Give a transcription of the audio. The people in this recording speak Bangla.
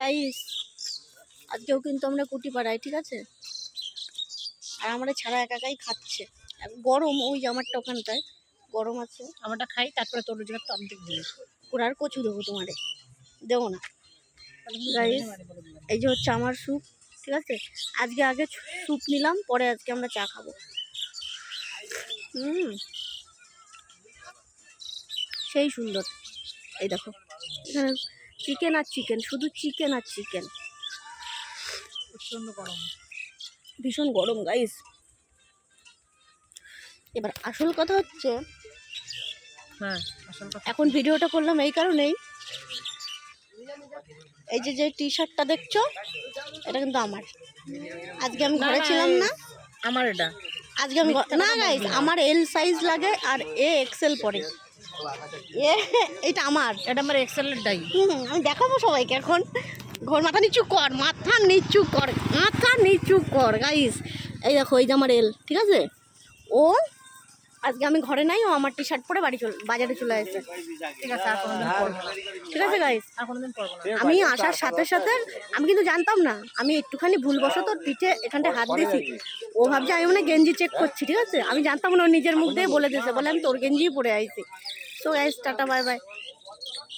গাইস আজকেও কিন্তু আমরা কুটি পাড়াই, ঠিক আছে? আর আমরা ছাড়া একাই খাচ্ছে। গরম, ওই জামারটা ওখানটায় গরম আছে। আমারটা খাই, তারপরে তোর রোজগার তো অর্ধেক দিই। ওরা আর কচু দেবো, তোমারে দেবো না। গাইস এই যে হচ্ছে আমার স্যুপ, ঠিক আছে? আজকে আগে স্যুপ নিলাম, পরে আজকে আমরা চা খাবো। সেই সুন্দর। এই দেখো এখানে চিকেন আর চিকেন, শুধু চিকেন আর চিকেন। প্রচন্ড গরম, ভীষণ গরম গাইস। এবার আসল কথা হচ্ছে, হ্যাঁ আসল কথা, এখন ভিডিওটা করলাম এই কারণেই, এই যে টি শার্টটা দেখছো, এটা কিন্তু আমার। আজকে আমি ঘরে ছিলাম না, আমার এটা আজকে আমি না গাইস, আমার এল সাইজ লাগে আর এ এক্সেল পরে। এটা আমার এক্সেলের ডাই। আমি দেখাবো সবাইকে এখন। ঘর মাথা নিচু কর, মাথা নিচু কর, মাথা নিচু কর গাইস। এই দেখো এই যে আমার এল, ঠিক আছে? ও আজকে আমি ঘরে নাই, ও আমার টি শার্ট পরে বাজারে চলে আসছে। ঠিক আছে, আর কোনোদিন করবো না। ঠিক আছে গাইস, আর কোনোদিন করবো না। আমি আসার সাথে সাথে আমি কিন্তু জানতাম না, আমি একটুখানি ভুলবশত পিঠে এখানটা হাত দিয়েছি। ও ভাবছে আমি মানে গেঞ্জি চেক করছি, ঠিক আছে? আমি জানতাম না, ও নিজের মুখ দিয়ে বলে দিয়েছে, বলে আমি তোর গেঞ্জিই পরে আইছি। তো গাইস টাটা বাই বাই।